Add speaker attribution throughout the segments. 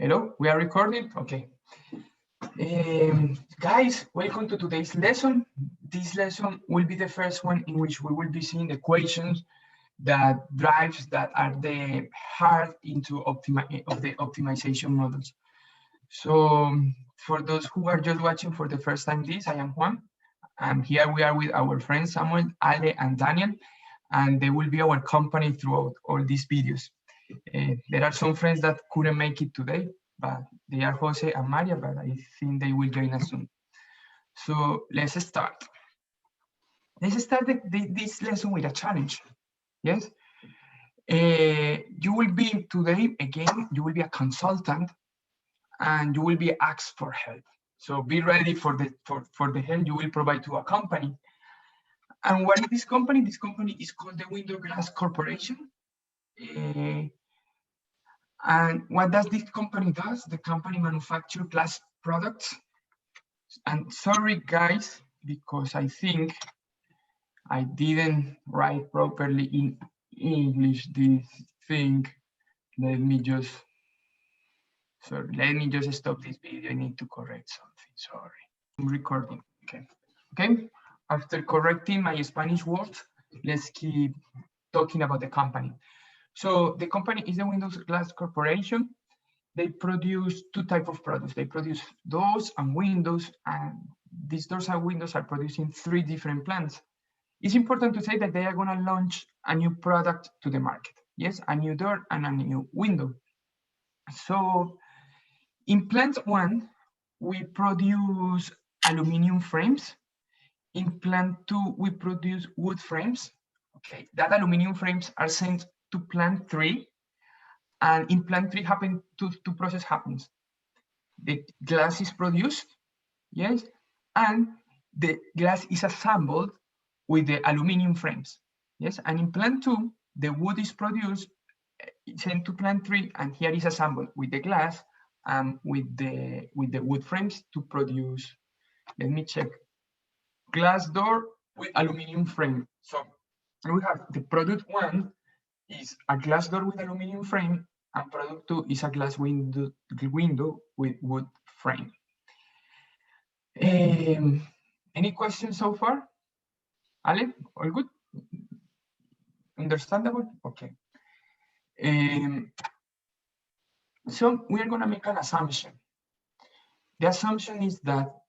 Speaker 1: Hello, we are recording? Okay. Guys, welcome to today's lesson. This lesson will be the first one in which we will be seeing equations that are the heart into the optimization models. So for those who are just watching for the first time I am Juan, and here we are with our friends Samuel, Ale, and Daniel, and they will be our company throughout all these videos. There are some friends that couldn't make it today, but they are Jose and Maria, but I think they will join us soon. So let's start. Let's start this lesson with a challenge. Yes. You will be today, again, you will be a consultant and you will be asked for help. So be ready for the help you will provide to a company. And what is this company? This company is called the Wyndors Corporation. And what does this company does? The company manufactures glass products. And sorry, guys, because I think I didn't write properly in English this thing. Let me just stop this video. I need to correct something. Sorry. I'm recording. Okay. Okay. After correcting my Spanish words, let's keep talking about the company. So the company is the Wyndors Glass Corporation. They produce two types of products. They produce doors and windows, and these doors and windows are produced in 3 different plants. It's important to say that they are going to launch a new product to the market. Yes, a new door and a new window. So in plant 1, we produce aluminum frames. In plant 2, we produce wood frames. Okay, that aluminum frames are sent to plant 3. And in plant 3, two process happens. The glass is produced, yes, and the glass is assembled with the aluminum frames, yes. And in plant 2, the wood is produced, sent to plant 3, and here is assembled with the glass and with the wood frames to produce. Let me check. Glass door with aluminum frame. So we have the product 1 is a glass door with aluminum frame, and product 2 is a glass window with wood frame. Any questions so far? Ale, all good? Understandable? Okay. So we are going to make an assumption. The assumption is that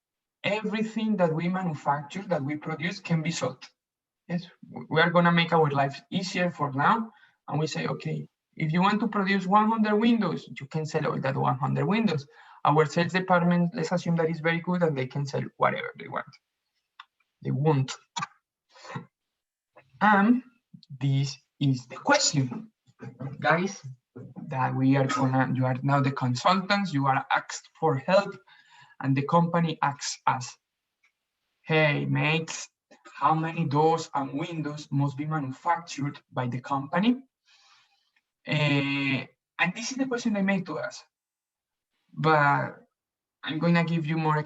Speaker 1: everything that we manufacture, that we produce, can be sold. Yes, we are going to make our lives easier for now. And we say, okay, if you want to produce 100 windows, you can sell all that 100 windows. Our sales department, let's assume that is very good and they can sell whatever they want. They won't. And this is the question, guys, that we are gonna, you are now the consultants, you are asked for help, and the company asks us, hey, mates, how many doors and windows must be manufactured by the company? And this is the question they made to us. But I'm going to give you more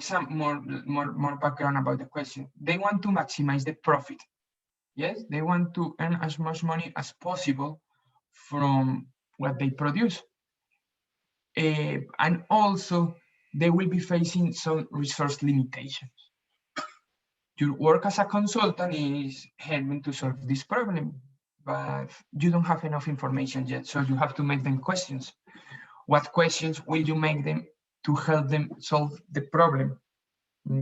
Speaker 1: background about the question. They want to maximize the profit. Yes, they want to earn as much money as possible from what they produce. And also, they will be facing some resource limitations. Your work as a consultant is helping to solve this problem, but you don't have enough information yet, so you have to make them questions. What questions will you make them to help them solve the problem?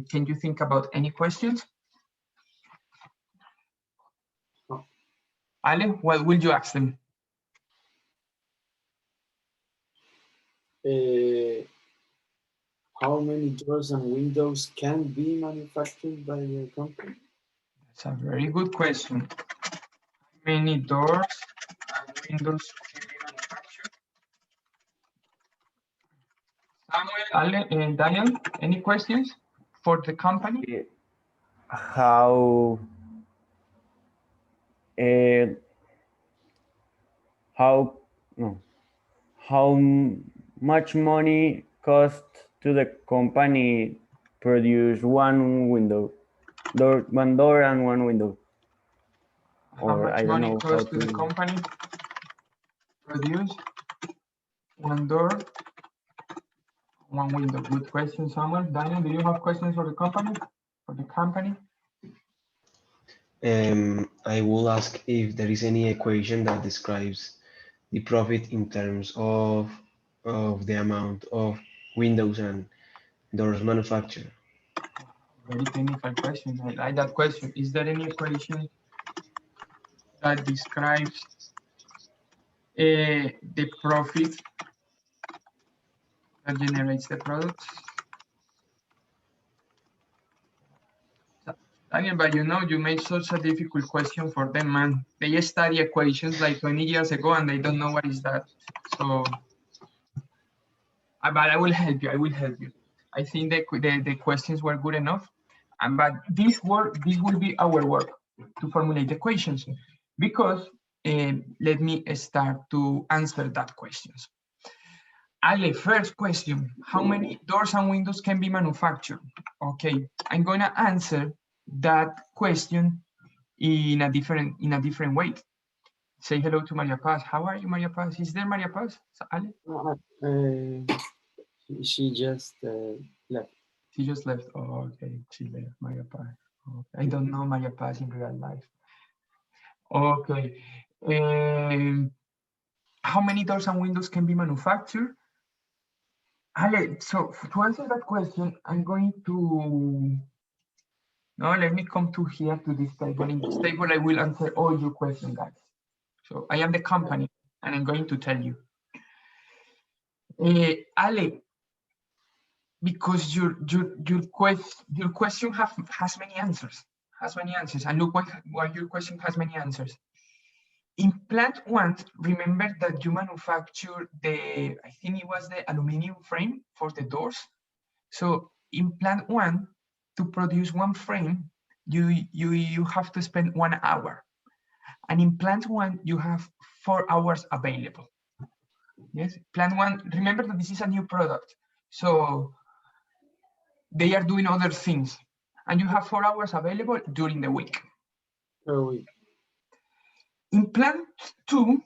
Speaker 1: Can you think about any questions? Ale, what will you ask them?
Speaker 2: How many doors and windows can be manufactured by your company?
Speaker 1: That's a very good question. How many doors and windows can be manufactured? Samuel, Ale, and Daniel, any questions for the company?
Speaker 3: How much money cost to the company produce one door and one window?
Speaker 1: How much money cost to the company produce one door One window. Good question, Samuel. Daniel, do you have questions for the company?
Speaker 4: I will ask if there is any equation that describes the profit in terms of the amount of windows and doors manufactured.
Speaker 1: Very technical question. I like that question. Is there any equation that describes the profit that generates the products? Daniel, but you know, you made such a difficult question for them, man. They study equations like 20 years ago and they don't know what is that. So, but I will help you. I think the questions were good enough. But this will be our work to formulate equations, because let me start to answer that questions. Ale, first question, how many doors and windows can be manufactured? Okay, I'm gonna answer that question in a different way. Say hello to Maria Paz. How are you, Maria Paz? Is there Maria Paz? Ale?
Speaker 2: She just left.
Speaker 1: She just left. Oh, okay, she left, Maria Paz. Okay. I don't know Maria Paz in real life. Okay. How many doors and windows can be manufactured? Ale, so to answer that question, I'm going to... No, let me come to here to this table. In this table, I will answer all your questions, guys. So I am the company, and I'm going to tell you. Ale, because your question has many answers. And look why your question has many answers. In plant 1, remember that you manufacture I think it was the aluminum frame for the doors. So in plant 1, to produce one frame, you have to spend 1 hour. And in plant 1, you have 4 hours available. Yes, plant 1, remember that this is a new product. So they are doing other things. And you have 4 hours available during the week.
Speaker 2: Per week.
Speaker 1: In plant 2,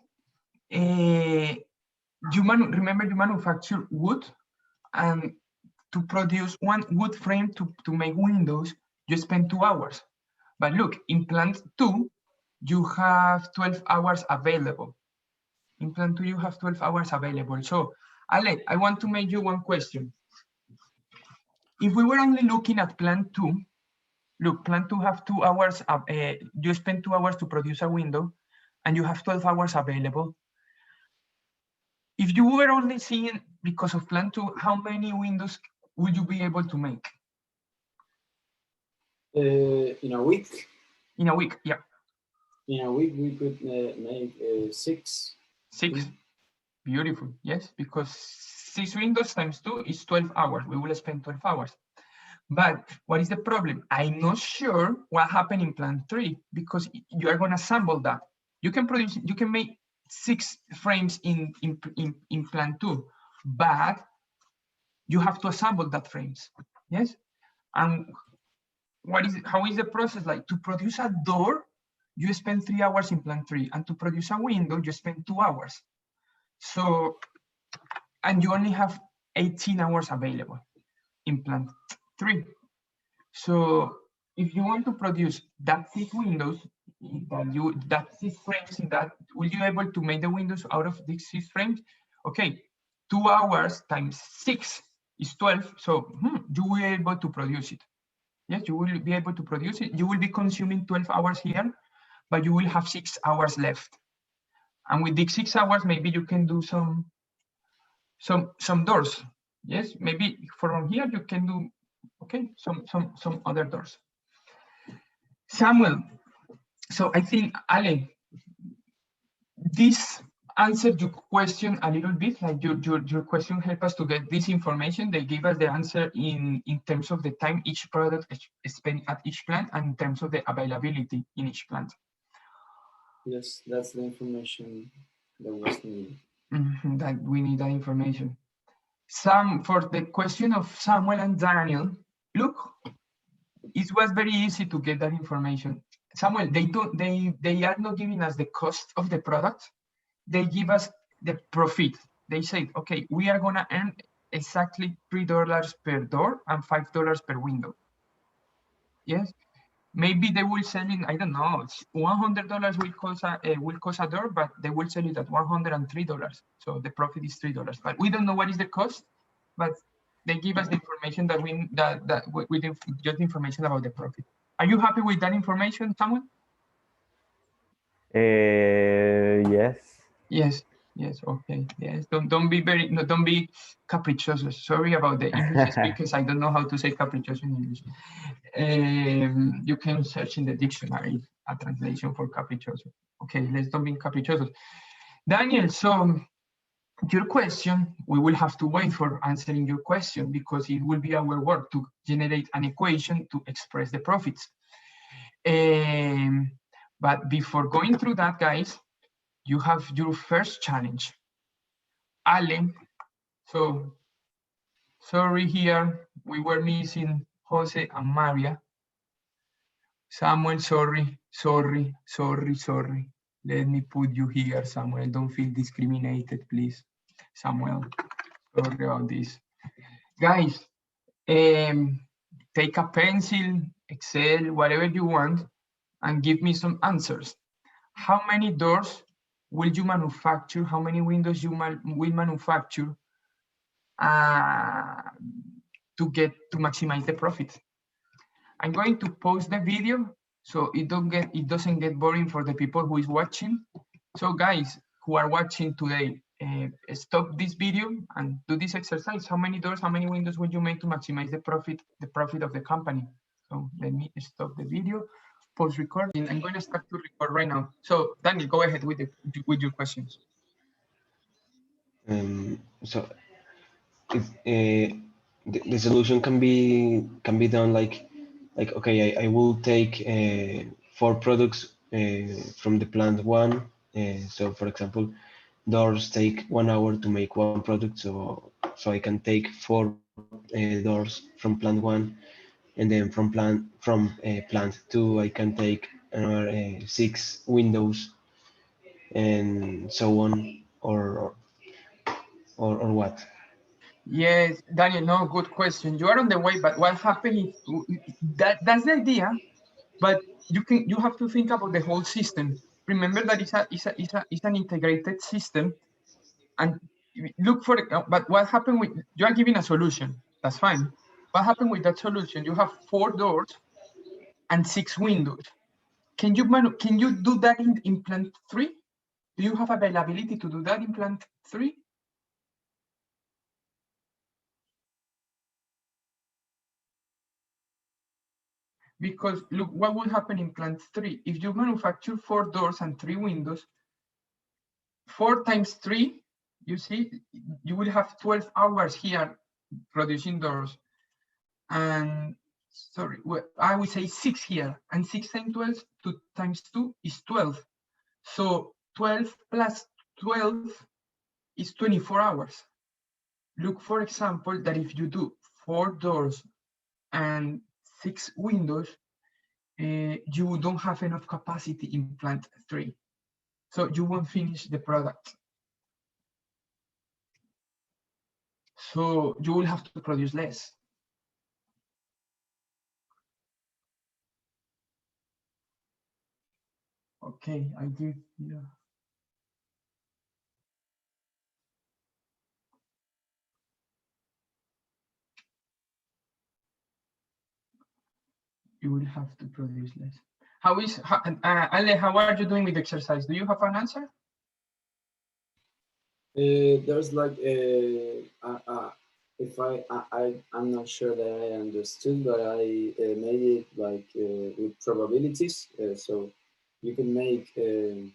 Speaker 1: remember you manufacture wood, and to produce one wood frame to make windows, you spend 2 hours. But look, in plant 2, you have 12 hours available. In plant 2, you have 12 hours available. So, Ale, I want to make you one question. If we were only looking at plant 2, look, plant 2 have 2 hours, you spend 2 hours to produce a window, and you have 12 hours available. If you were only seeing, because of plant 2, how many windows would you be able to make?
Speaker 2: In a week?
Speaker 1: In a week, yeah.
Speaker 2: In a week, we could make 6.
Speaker 1: 6, beautiful, yes, because 6 windows times 2 is 12 hours. We will spend 12 hours. But what is the problem? I'm not sure what happened in plant 3, because you are gonna assemble that. You can make 6 frames in plant 2, but you have to assemble that frames, yes? And how is the process like? To produce a door, you spend 3 hours in plant 3, and to produce a window, you spend 2 hours. So, and you only have 18 hours available in plant 3. So if you want to produce that 6 windows, that 6 frames in that, will you be able to make the windows out of these 6 frames? Okay, 2 hours times 6 is 12. So you will be able to produce it. Yes, you will be able to produce it. You will be consuming 12 hours here, but you will have 6 hours left. And with these 6 hours, maybe you can do some doors. Yes, maybe from here you can do, okay, some other doors. Samuel, so I think, Ale, this answered your question a little bit, like your question helped us to get this information. They gave us the answer in terms of the time each product is spent at each plant, and in terms of the availability in each plant.
Speaker 2: Yes, that's the information that was needed.
Speaker 1: That we need that information. For the question of Samuel and Daniel, look, it was very easy to get that information. Samuel, they are not giving us the cost of the product. They give us the profit. They say, okay, we are gonna earn exactly $3 per door and $5 per window. Yes, maybe they will sell it, I don't know, $100 will cost a door, but they will sell it at $103. So the profit is $3. But we don't know what is the cost, but they give us the information that we just information about the profit. Are you happy with that information, someone?
Speaker 3: Yes.
Speaker 1: Yes. Yes. Okay. Yes. Don't be very no. Don't be caprichoso. Sorry about the English because I don't know how to say caprichoso in English. You can search in the dictionary a translation for caprichoso. Okay. Let's don't be caprichosos. Daniel. So your question, we will have to wait for answering your question because it will be our work to generate an equation to express the profits. But before going through that, guys, you have your first challenge. Ale, so sorry here, we were missing Jose and Maria. Samuel, sorry. Let me put you here, Samuel. Don't feel discriminated, please. Samuel, sorry about this. Guys, take a pencil, Excel, whatever you want, and give me some answers. How many doors will you manufacture? How many windows you will manufacture to maximize the profit? I'm going to pause the video so it doesn't get boring for the people who is watching. So guys who are watching today, stop this video and do this exercise. How many doors, how many windows will you make to maximize the profit of the company? So let me stop the video, pause recording. I'm going to start to record right now. So Daniel, go ahead with your questions.
Speaker 4: So the solution can be done like okay, I will take 4 products from the plant 1. So for example, doors take 1 hour to make 1 product, so I can take 4 doors from plant 1, and then from plant 2 I can take another 6 windows, and so on, or what?
Speaker 1: Yes, Daniel, no, good question. You are on the way, but what happened is that's the idea, but you have to think about the whole system. Remember that it's an integrated system, and look for it. But what happened with you are giving a solution? That's fine. What happened with that solution? You have 4 doors and 6 windows. Can you do that in plant 3? Do you have availability to do that in plant 3? Because look, what will happen in plant 3? If you manufacture 4 doors and 3 windows, 4 times 3, you see, you will have 12 hours here producing doors. And sorry, well, I would say 6 here, and 6 times 12, 2 times 2 is 12. So 12 plus 12 is 24 hours. Look, for example, that if you do 4 doors and 6 windows, you don't have enough capacity in plant 3. So you won't finish the product. So you will have to produce less. Okay, I give you. You will have to produce less. Ale, how are you doing with the exercise? Do you have an answer?
Speaker 2: There's like if I'm not sure that I understood, but I made it like with probabilities. So you can make 2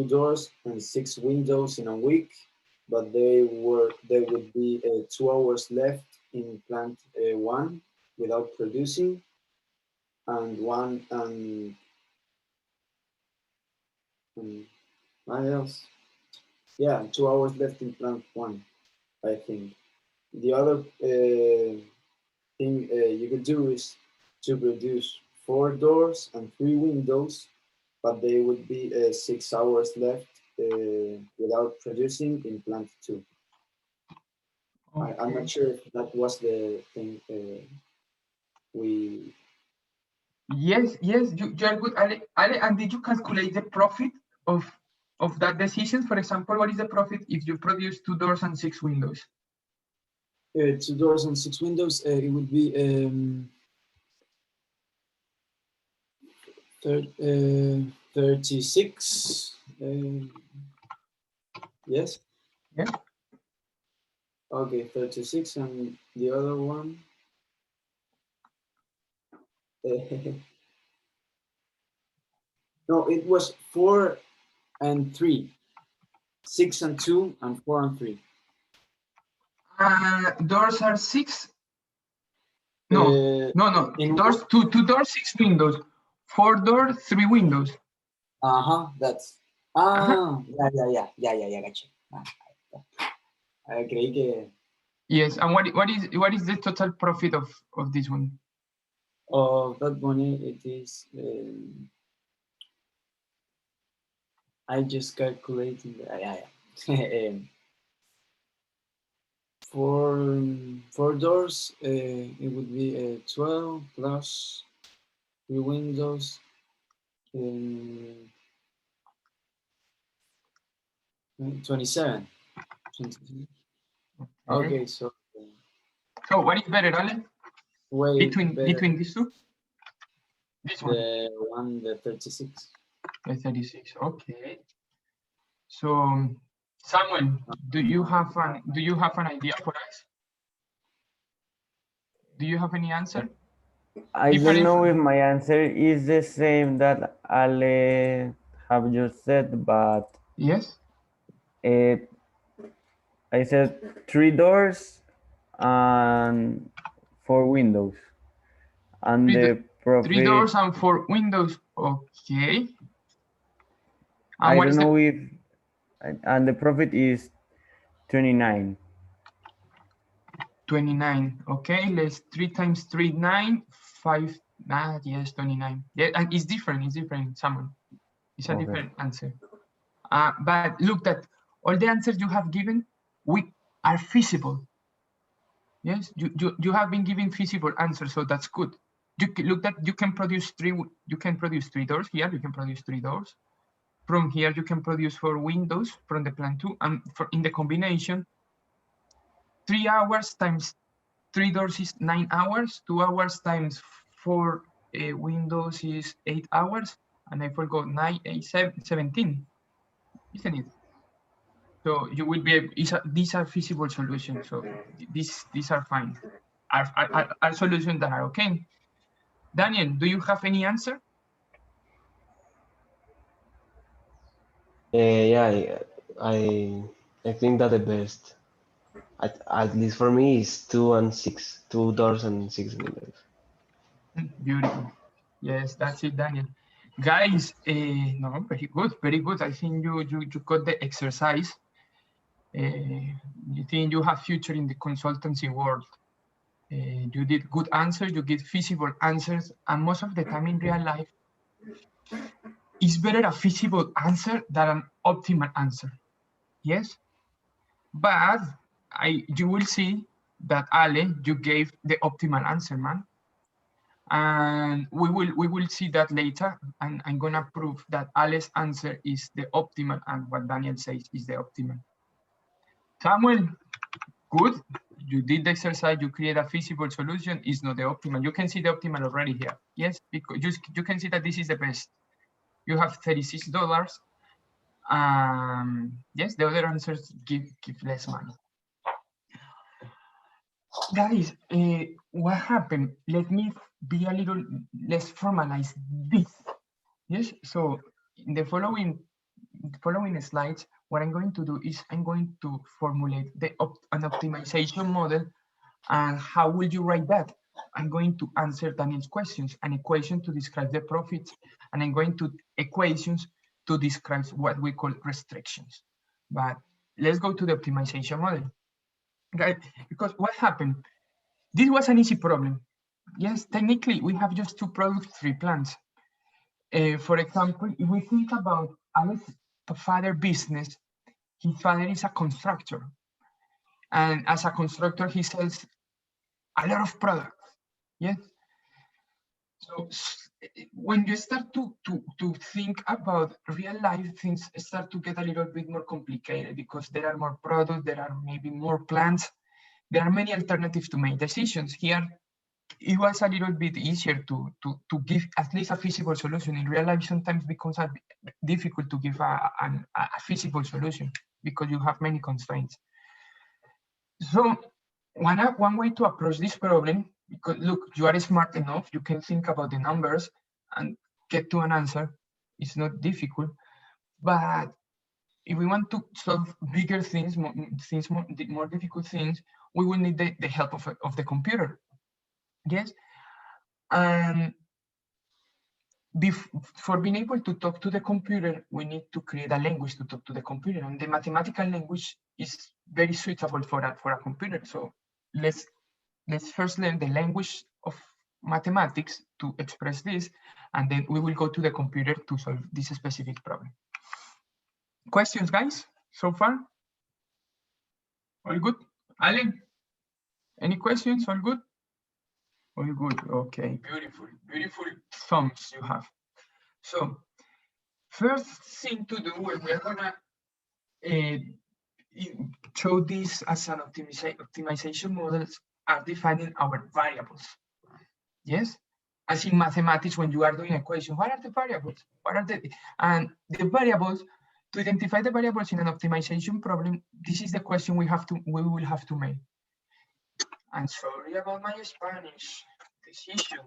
Speaker 2: doors and 6 windows in a week, but there would be 2 hours left in plant 1 without producing, and what else? Yeah, 2 hours left in plant 1, I think. The other thing you could do is to produce 4 doors and 3 windows, but there would be 6 hours left without producing in plant 2. I'm
Speaker 1: Okay.
Speaker 2: not sure if that was the thing we.
Speaker 1: Yes, you are good, Ale. Ale, and did you calculate the profit of that decision? For example, what is the profit if you produce 2 doors and 6 windows?
Speaker 2: 2 doors and 6 windows, it would be 36. Yes.
Speaker 1: Yeah.
Speaker 2: Okay, 36, and the other one. No, it was 4 and 3, 6 and 2, and 4 and 3.
Speaker 1: Doors are 6. No.
Speaker 2: In
Speaker 1: Doors, two doors, 6 windows. 4 doors, 3 windows.
Speaker 2: That's. Yeah, gotcha. I creí que.
Speaker 1: Yes, and what is the total profit of this one?
Speaker 2: Of that money, it is. I just calculated. For doors, it would be 12 plus 3 windows. 27. Okay, so.
Speaker 1: So what is better, Ale?
Speaker 2: Way
Speaker 1: Between these two? This one.
Speaker 2: The 36.
Speaker 1: The 36. Okay. So Samuel, do you have an idea for us? Do you have any answer?
Speaker 3: I don't know if my answer is the same that Ale have just said, but
Speaker 1: yes,
Speaker 3: I said 3 doors and 4 windows, and the profit.
Speaker 1: 3 doors and 4 windows. Okay.
Speaker 3: I don't know if, and the profit is 29.
Speaker 1: 29. Okay, let's 3 times 3, 9, 5. Yes, 29. Yeah, and it's different. It's different, Samuel. It's a different answer. But look, that all the answers you have given, we are feasible. Yes, you have been giving feasible answers, so that's good. You look that you can produce 3. You can produce 3 doors here. You can produce 3 doors. From here, you can produce 4 windows from the plan 2, and in the combination, 3 hours times 3 doors is 9 hours. 2 hours times 4 windows is 8 hours, and I forgot 9, 8, 17, isn't it? So you will be. These are feasible solutions. So these are fine. Are solutions that are okay. Daniel, do you have any answer?
Speaker 4: Yeah, I think that the best, at least for me, is 2 and 6, 2 doors and 6 windows.
Speaker 1: Beautiful. Yes, that's it, Daniel. Guys, no, very good, very good. I think you got the exercise. You think you have future in the consultancy world. You did good answers, you get feasible answers, and most of the time in real life, it's better a feasible answer than an optimal answer. Yes, but you will see that Ale, you gave the optimal answer, man. And we will see that later, and I'm gonna prove that Ale's answer is the optimal and what Daniel says is the optimal. Samuel, good. You did the exercise, you create a feasible solution, is not the optimal. You can see the optimal already here. Yes, because you can see that this is the best. You have $36. Yes, the other answers give less money. Guys, what happened? Let me be a little less formalized this. Yes, so in the following slides, what I'm going to do is I'm going to formulate an optimization model. And how will you write that? I'm going to answer Daniel's questions, an equation to describe the profits, and I'm going to equations to describe what we call restrictions. But let's go to the optimization model. Okay, because what happened? This was an easy problem. Yes, technically we have just 2 products, 3 plants. For example, if we think about Alex's father business, his father is a constructor. And as a constructor, he sells a lot of products. Yes. So when you start to think about real life, things start to get a little bit more complicated because there are more products, there are maybe more plants, there are many alternatives to make decisions. Here, it was a little bit easier to give at least a feasible solution. In real life, sometimes becomes difficult to give a feasible solution because you have many constraints. So one way to approach this problem, because look, you are smart enough, you can think about the numbers and get to an answer. It's not difficult, but if we want to solve bigger things, more difficult things, we will need the help of the computer. Yes, and for being able to talk to the computer, we need to create a language to talk to the computer, and the mathematical language is very suitable for a computer. So let's first learn the language of mathematics to express this, and then we will go to the computer to solve this specific problem. Questions, guys, so far? All good? Alan, any questions? All good? All good, okay, beautiful, beautiful thumbs you have. So first thing to do, we're gonna show this as an optimization models are defining our variables. Yes, as in mathematics, when you are doing equation, what are the variables? What are and the variables, to identify the variables in an optimization problem, this is the question we will have to make. I'm sorry about my Spanish decision,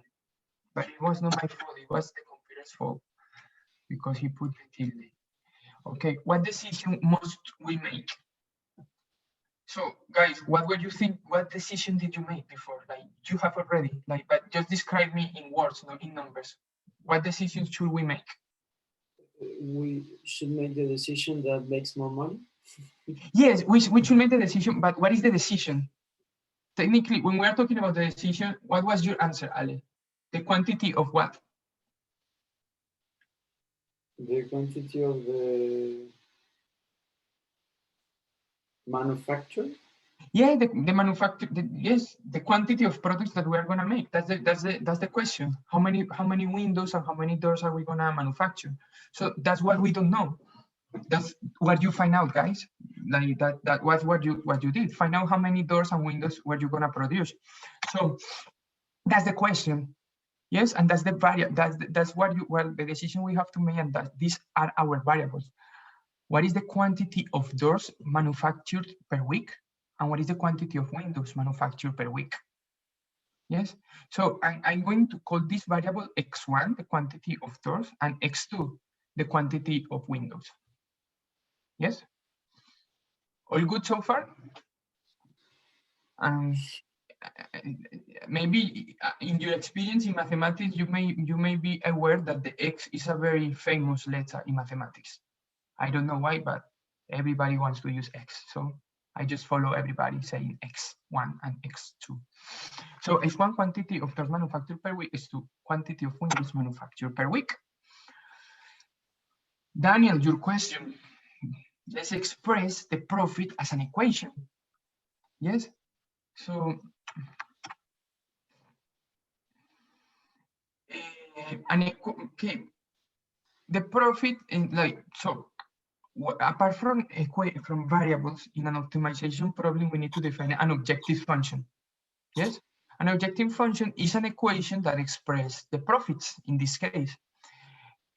Speaker 1: but it was not my fault, it was the computer's fault because he put the tilde. Okay, what decision must we make? So guys, what were you think? What decision did you make before? Like you have already, like, but just describe me in words, not in numbers. What decisions should we make?
Speaker 2: We should make the decision that makes more money.
Speaker 1: Yes, we should make the decision, but what is the decision? Technically, when we are talking about the decision, what was your answer, Ale? The quantity of what?
Speaker 2: The quantity of the manufacture.
Speaker 1: Yeah, the manufacture. Yes, the quantity of products that we are gonna make. That's the question. How many windows and how many doors are we gonna manufacture? So that's what we don't know. That's what you find out, guys. Like that was what you did. Find out how many doors and windows were you gonna produce. So that's the question. Yes, and that's the variable. That's what the decision we have to make, and that these are our variables. What is the quantity of doors manufactured per week? And what is the quantity of windows manufactured per week? Yes, so I'm going to call this variable x1, the quantity of doors, and x2, the quantity of windows. Yes, all good so far? Maybe in your experience in mathematics, you may be aware that the x is a very famous letter in mathematics. I don't know why, but everybody wants to use x, so I just follow everybody saying x1 and x2. So x1 quantity of doors manufactured per week, x2 quantity of windows manufactured per week. Daniel, your question. Let's express the profit as an equation. Yes, so okay, the profit in apart from variables in an optimization problem, we need to define an objective function. Yes, an objective function is an equation that expresses the profits in this case,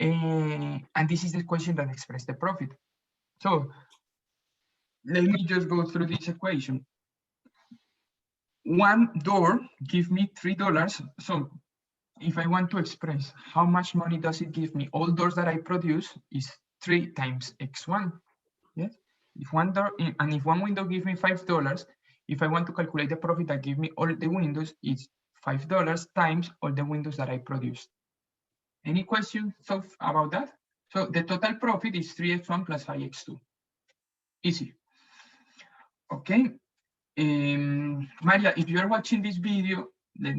Speaker 1: and this is the equation that expresses the profit. So let me just go through this equation. One door gives me $3. So if I want to express how much money does it give me, all doors that I produce is 3 times x1. Yes. If one door and if one window gives me $5, if I want to calculate the profit that give me all the windows, it's $5 times all the windows that I produced. Any questions about that? So the total profit is 3x1 plus 5x2. Easy. Okay. Maria, if you are watching this video, let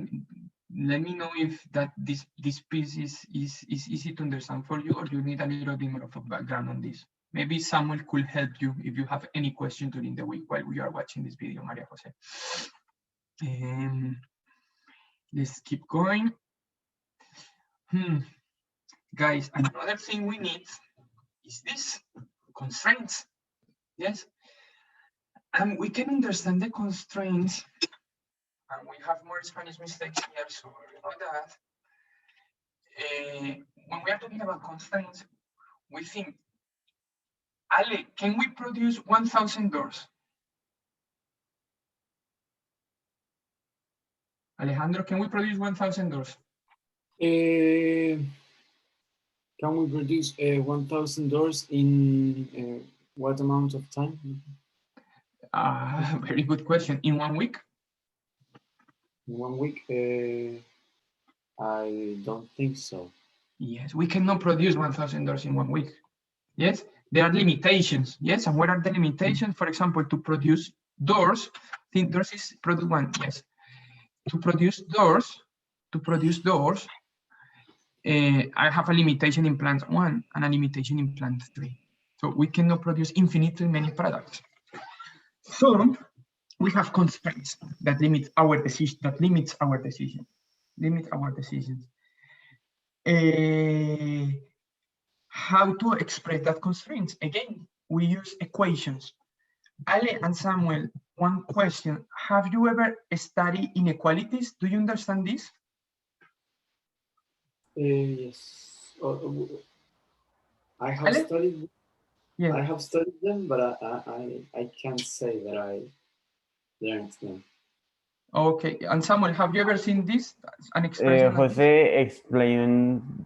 Speaker 1: me know if this piece is easy to understand for you, or you need a little bit more of a background on this. Maybe someone could help you if you have any question during the week while we are watching this video, Maria Jose. Let's keep going. Guys, another thing we need is this, constraints. Yes, and we can understand the constraints, and we have more Spanish mistakes here, sorry about that. When we are talking about constraints, we think, Ale, can we produce 1,000 doors? Alejandro, can we produce 1,000 doors?
Speaker 2: Can we produce 1,000 doors in what amount of time?
Speaker 1: Very good question. In 1 week?
Speaker 2: In 1 week? I don't think so.
Speaker 1: Yes, we cannot produce 1,000 doors in 1 week. Yes, there are limitations. Yes, and what are the limitations? For example, to produce doors, I think doors is product 1. Yes, to produce doors, I have a limitation in plant 1 and a limitation in plant 3. So we cannot produce infinitely many products. So we have constraints that limit our decision, limit our decisions. How to express that constraints? Again, we use equations. Ale and Samuel, one question. Have you ever studied inequalities? Do you understand this?
Speaker 2: Yes. I have studied.
Speaker 1: Yeah.
Speaker 2: I have studied them, but I can't say that I learned them.
Speaker 1: Okay, and Samuel, have you ever seen this? An expression?
Speaker 3: Jose explained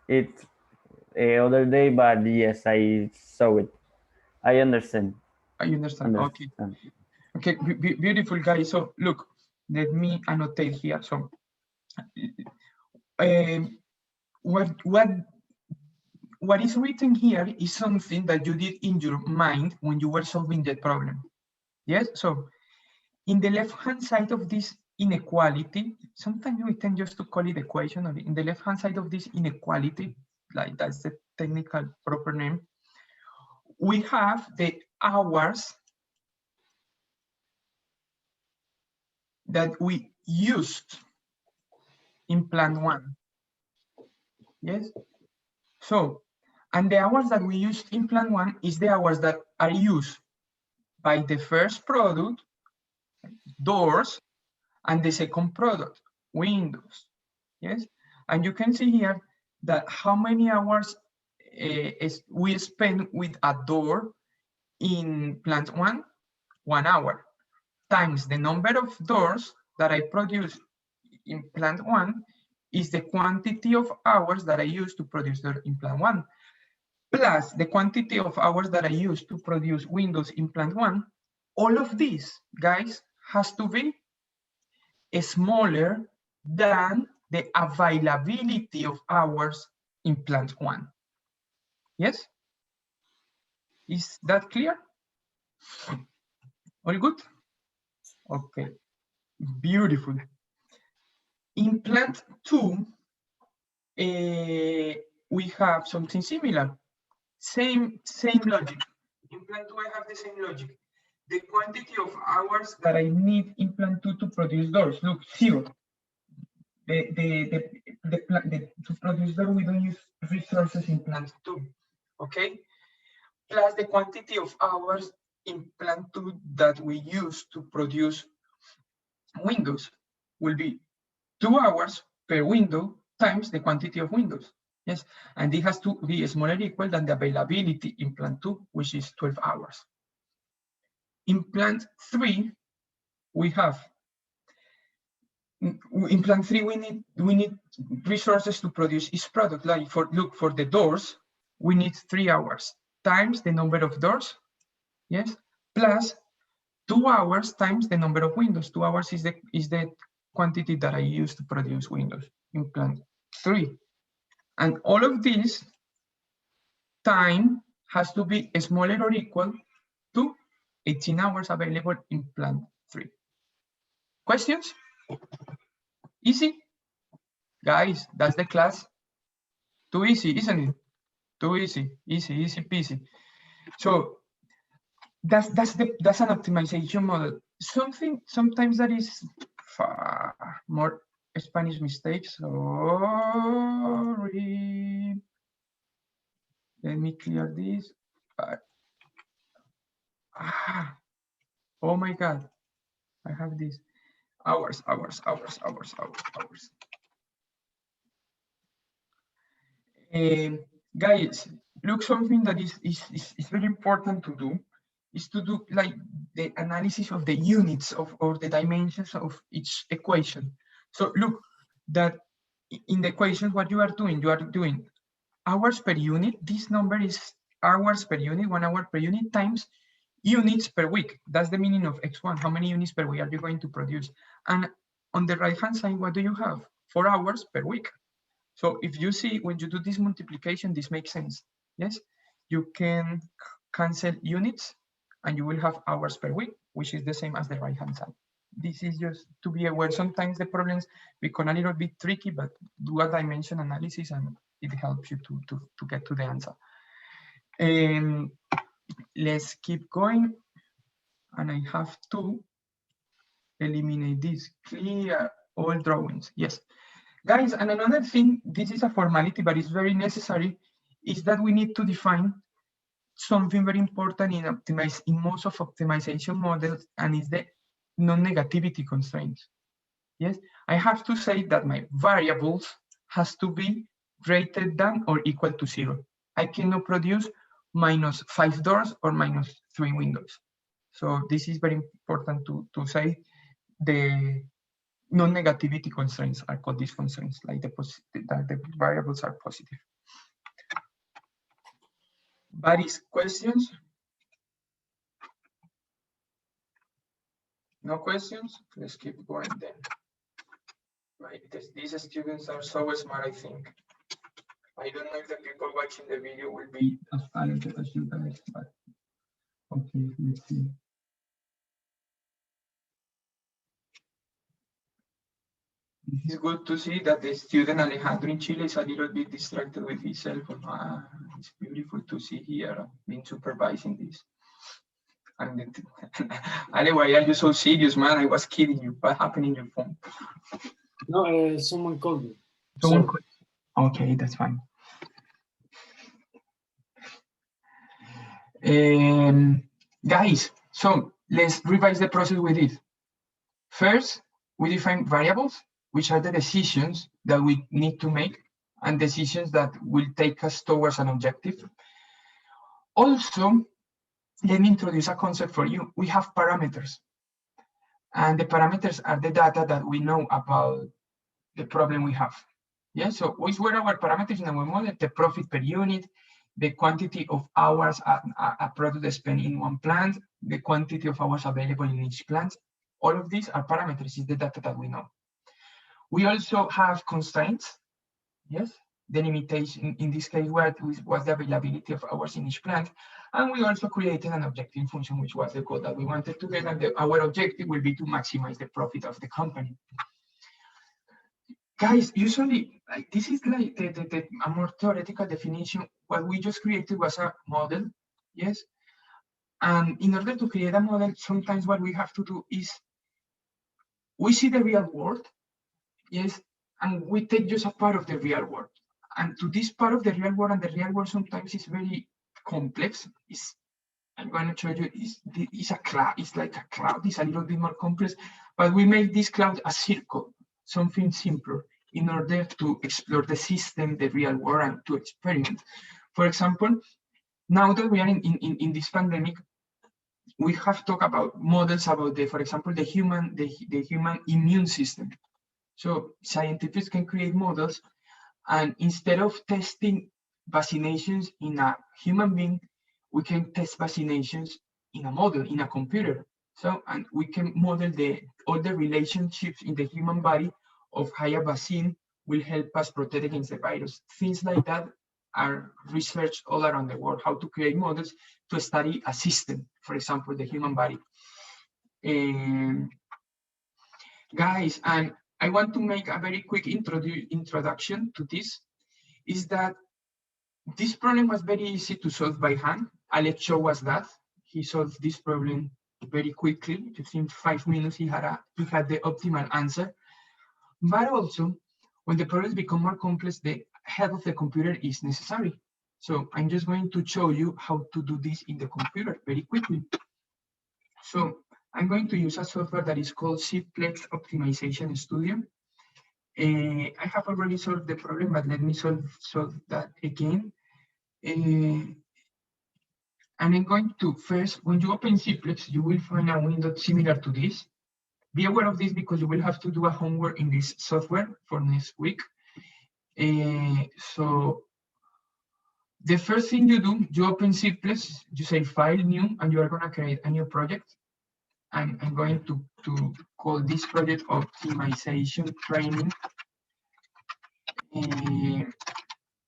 Speaker 3: it other day, but yes, I saw it. I understand.
Speaker 1: I understand. Okay. Okay, beautiful guys. So look, let me annotate here. So what is written here is something that you did in your mind when you were solving the problem. Yes, so in the left-hand side of this inequality, sometimes we tend just to call it equation, or in the left-hand side of this inequality, like that's the technical proper name, we have the hours that we used in plant 1. Yes, so, and the hours that we used in plant 1 is the hours that are used by the first product, doors, and the second product, windows. Yes, and you can see here that how many hours we spend with a door in plant 1, 1 hour, times the number of doors that I produce in plant 1 is the quantity of hours that I use to produce door in plant 1, plus the quantity of hours that I use to produce windows in plant 1. All of this, guys, has to be smaller than the availability of hours in plant 1. Yes? Is that clear? All good? Okay, beautiful. In plant 2, we have something similar. Same logic. In plant 2, I have the same logic. The quantity of hours that I need in plant 2 to produce doors, look, 0. To produce door, we don't use resources in plant 2, okay? Plus the quantity of hours in plant 2 that we use to produce windows will be 2 hours per window times the quantity of windows. Yes, and it has to be smaller or equal than the availability in plant 2, which is 12 hours. In plant 3, we have, in plant 3, we need resources to produce each product. Like for the doors, we need 3 hours times the number of doors, yes, plus 2 hours times the number of windows. 2 hours is the quantity that I use to produce windows in plant 3. And all of this time has to be smaller or equal to 18 hours available in plant 3. Questions? Easy? Guys, that's the class. Too easy, isn't it? Too easy, easy peasy. So that's an optimization model. Sometimes that is far more Spanish mistakes. Sorry. Let me clear this. Oh my God, I have this. Hours. Guys, look, something that is very important to do is to do like the analysis of the units of or the dimensions of each equation. So look that in the equation, what you are doing hours per unit. This number is hours per unit, 1 hour per unit times units per week. That's the meaning of X1. How many units per week are you going to produce? And on the right-hand side, what do you have? 4 hours per week. So if you see, when you do this multiplication, this makes sense. Yes, you can cancel units and you will have hours per week, which is the same as the right-hand side. This is just to be aware. Sometimes the problems become a little bit tricky, but do a dimension analysis and it helps you to get to the answer. Let's keep going. And I have to eliminate this. Clear all drawings. Yes. Guys, and another thing, this is a formality, but it's very necessary, is that we need to define something very important in most of optimization models, and it's the non-negativity constraints. Yes, I have to say that my variables has to be greater than or equal to 0. I cannot produce -5 doors or -3 windows. So this is very important to say. The non-negativity constraints are called these constraints, like the variables are positive. Various questions? No questions? Let's keep going then. Right, these students are so smart, I think. I don't know if the people watching the video will be as talented as you guys, but okay, let's see. It's good to see that the student Alejandro in Chile is a little bit distracted with his cell phone. It's beautiful to see here being supervising this. And Ale, why are you so serious, man? I was kidding you. What happened in your phone?
Speaker 2: No, someone called me.
Speaker 1: Someone called. Okay, that's fine. Guys, so let's revise the process we did. First, we define variables, which are the decisions that we need to make and decisions that will take us towards an objective. Also, let me introduce a concept for you. We have parameters, and the parameters are the data that we know about the problem we have. Yeah, so which were our parameters in our model? The profit per unit, the quantity of hours a product spent in one plant, the quantity of hours available in each plant. All of these are parameters, is the data that we know. We also have constraints, yes? The limitation, in this case, was the availability of hours in each plant. And we also created an objective function, which was the goal that we wanted to get. And our objective will be to maximize the profit of the company. Guys, usually, like, this is like a more theoretical definition. What we just created was a model, yes? And in order to create a model, sometimes what we have to do is we see the real world, yes, and we take just a part of the real world. And to this part of the real world, and the real world sometimes is very complex. I'm going to show you, it's a cloud, it's like a cloud, it's a little bit more complex, but we make this cloud a circle, something simpler, in order to explore the system, the real world, and to experiment. For example, now that we are in this pandemic, we have talked about models about for example, the human immune system. So scientists can create models, and instead of testing vaccinations in a human being, we can test vaccinations in a model, in a computer. So, and we can model all the relationships in the human body of how a vaccine will help us protect against the virus. Things like that are researched all around the world, how to create models to study a system, for example, the human body. Guys, and I want to make a very quick introduction to this, is that This problem was very easy to solve by hand. Alex showed us that. He solved this problem very quickly. Just in 5 minutes, he had the optimal answer. But also, when the problems become more complex, the help of the computer is necessary. So I'm just going to show you how to do this in the computer very quickly. So I'm going to use a software that is called Cplex Optimization Studio. I have already solved the problem, but let me solve that again. And I'm going to first, when you open Cplex, you will find a window similar to this. Be aware of this because you will have to do a homework in this software for next week. So the first thing you do, you open Cplex, you say File, New, and you are going to create a new project. I'm going to call this project Optimization Training.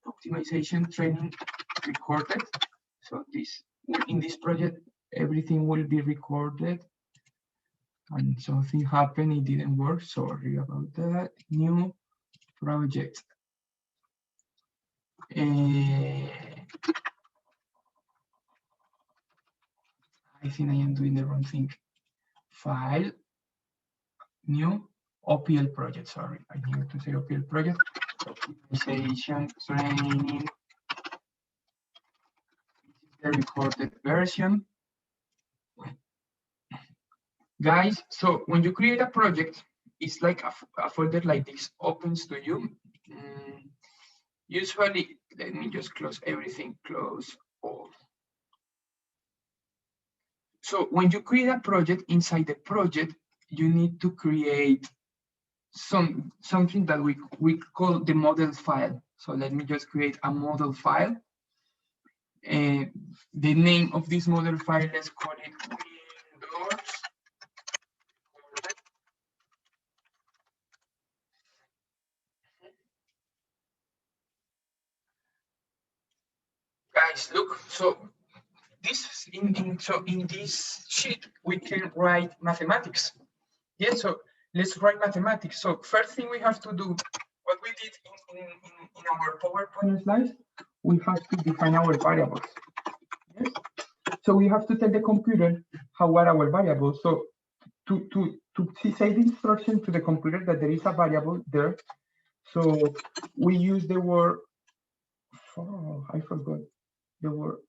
Speaker 1: Optimization Training Recorded. So in this project, everything will be recorded. And something happened, it didn't work. Sorry about that. New project. I think I am doing the wrong thing. File, new, OPL project. Sorry, I needed to say OPL project. Optimization training. The recorded version. Guys, so when you create a project, it's like a folder like this opens to you. Usually, let me just close everything, close all. So when you create a project, inside the project, you need to create something that we call the model file. So let me just create a model file. The name of this model file, let's call it Wyndors. Guys, look, so this in this sheet we can write mathematics. Yes, so let's write mathematics. So first thing we have to do, what we did in our PowerPoint slides, we have to define our variables. Yes, so we have to tell the computer how are our variables. So to say the instruction to the computer that there is a variable there, so we use the word. Oh, I forgot the word.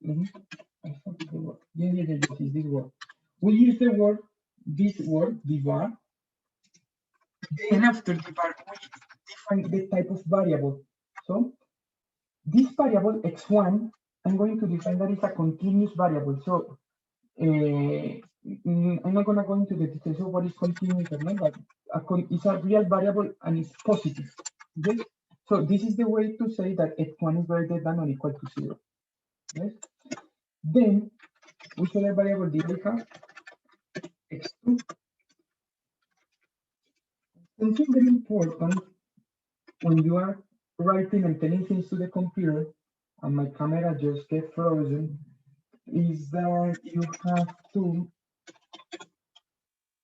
Speaker 1: Yeah, this word. We use the word, this word, var. Then after the var, we define the type of variable. So this variable x1, I'm going to define that is a continuous variable. So I'm not going to go into the details of what is continuous or not, but it's a real variable and it's positive. Yes? So this is the way to say that x1 is greater than or equal to 0. Yes? Then we show the variable that we have x2. Something very important when you are writing and telling things to the computer, and my camera just get frozen, is that you have to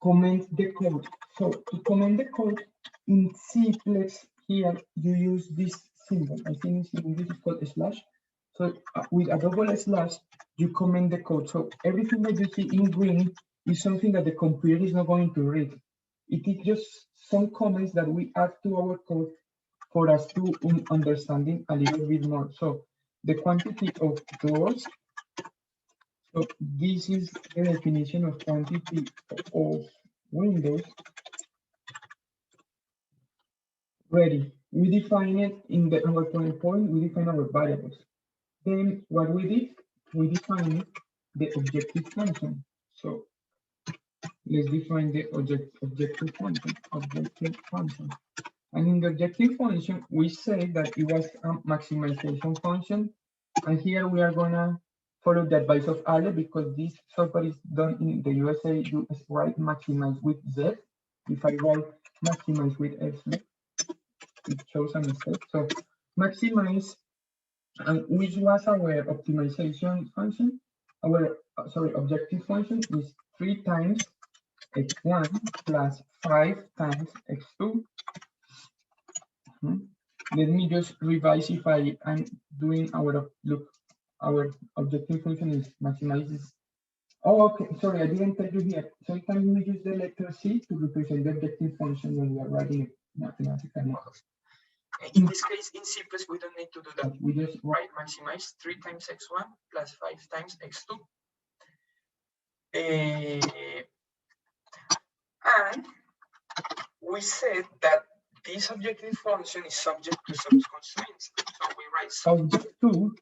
Speaker 1: comment the code. So to comment the code in Cplex here, you use this symbol. I think in English it's called slash. So with a double slash, you comment the code. So everything that you see in green is something that the computer is not going to read. It is just some comments that we add to our code for us to understand it a little bit more. So the quantity of doors. So this is the definition of quantity of windows. Ready. We define it in our point. We define our variables. Then what we did, we define the objective function. So let's define the objective function. And in the objective function, we say that it was a maximization function. And here we are gonna follow the advice of Ale because this software is done in the USA. You write maximize with Z. If I write maximize with X, it shows a mistake. So maximize, and which was our optimization function? Our objective function is 3 times x1 plus 5 times x2 Let me just revise if I'm doing our our objective function is maximizes. Oh, okay. Sorry, I didn't tell you here. Sometimes we use the letter C to represent the objective function when we are writing mathematical models. In this case, in Cplex, we don't need to do that. We just write maximize 3 times x1 plus 5 times x2. And we said that this objective function is subject to some constraints. So we write subject to,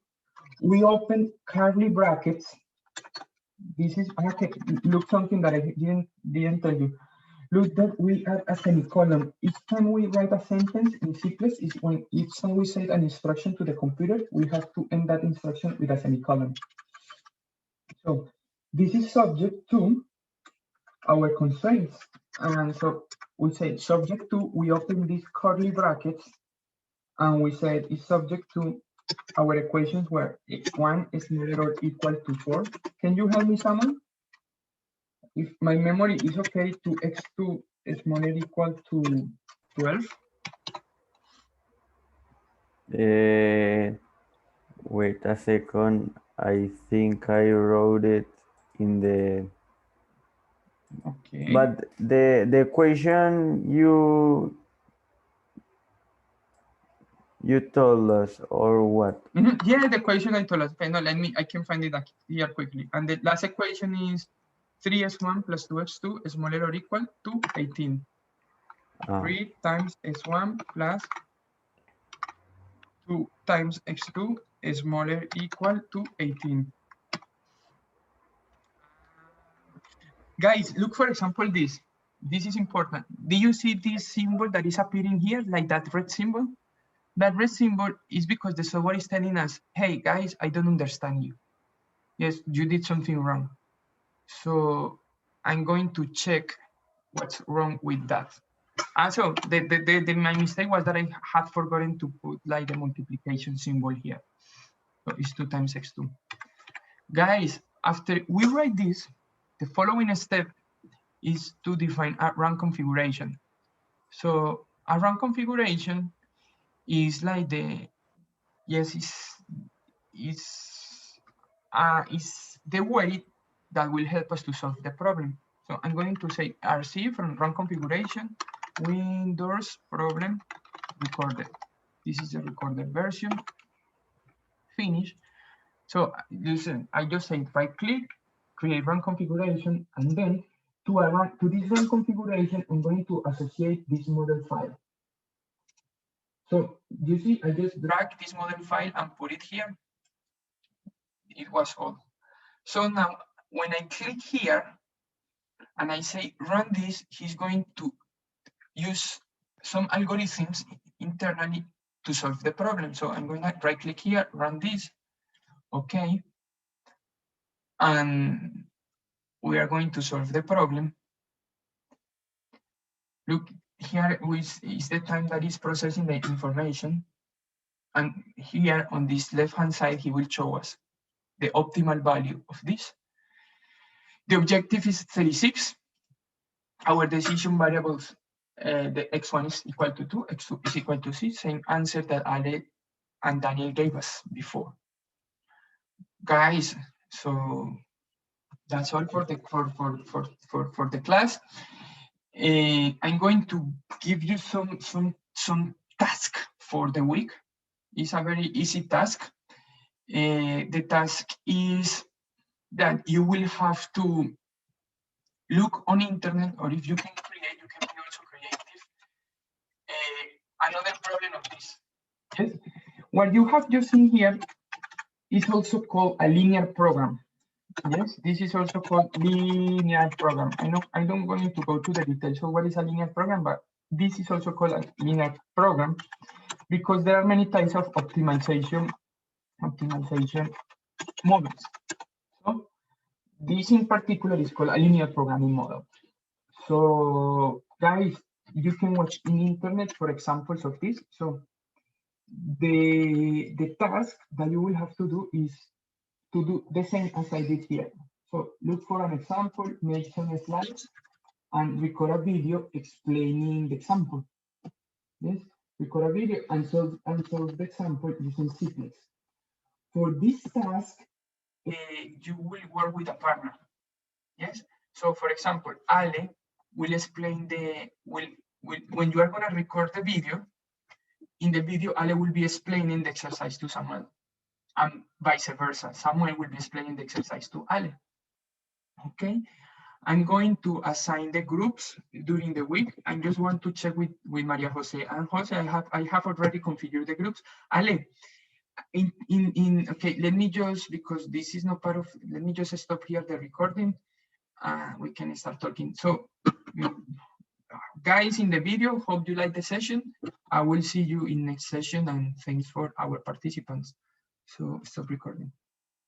Speaker 1: we open curly brackets. This is okay. Look, something that I didn't tell you. Look that we add a semicolon. Each time we write a sentence in Cplex is when each time we send an instruction to the computer, we have to end that instruction with a semicolon. So this is subject to our constraints. And so we say subject to, we open these curly brackets and we said it's subject to our equations where x1 is smaller or equal to 4. Can you help me, someone? If my memory is okay, to x2 is smaller or equal to 12.
Speaker 3: Wait a second. I think I wrote it in the.
Speaker 1: Okay.
Speaker 3: But the equation you told us, or what?
Speaker 1: Yeah, the equation I told us. Okay, no, I can find it here quickly. And the last equation is 3s1 plus 2x2 is smaller or equal to 18. 3 times x1 plus 2 times x2 is smaller or equal to 18. Guys, look, for example, this. This is important. Do you see this symbol that is appearing here, like that red symbol? That red symbol is because the software is telling us, hey, guys, I don't understand you. Yes, you did something wrong. So I'm going to check what's wrong with that. And so my mistake was that I had forgotten to put like the multiplication symbol here. So it's 2 times x2. Guys, after we write this, the following step is to define a run configuration. So a run configuration is like the, yes, is the way that will help us to solve the problem. So I'm going to say RC from run configuration, Wyndors problem recorded. This is the recorded version. Finish. So listen, I just say right click, create run configuration, and then to this run configuration, I'm going to associate this model file. So you see, I just drag this model file and put it here. It was all. So now when I click here and I say run this, he's going to use some algorithms internally to solve the problem. So I'm going to right click here, run this. Okay. And we are going to solve the problem. Look, here is the time that is processing the information. And here on this left-hand side, he will show us the optimal value of this. The objective is 36. Our decision variables, the x1 is equal to 2, x2 is equal to 6, same answer that Ale and Daniel gave us before. Guys, so that's all for the class. I'm going to give you some task for the week. It's a very easy task. The task is that you will have to look on internet, or if you can create, you can be also creative. Another problem of this. Yes, what you have just seen here is also called a linear program. Yes, this is also called linear program. I know I don't want to go to the details of what is a linear program, but this is also called a linear program because there are many types of optimization models. So this in particular is called a linear programming model. So guys, you can watch in internet for examples of this. So the task that you will have to do is to do the same as I did here. So look for an example, make some slides, and record a video explaining the example. Yes. record a video and solve the example using Cplex. For this task, you will work with a partner. Yes. So, for example, Ale will explain when you are going to record the video. In the video, Ale will be explaining the exercise to Samuel, and vice versa. Samuel will be explaining the exercise to Ale. Okay. I'm going to assign the groups during the week. I just want to check with Maria Jose. And Jose, I have already configured the groups. Ale, okay, let me just, because this is not part of, let me just stop here the recording. We can start talking. So, guys in the video, hope you like the session. I will see you in next session, and thanks for our participants. So stop recording.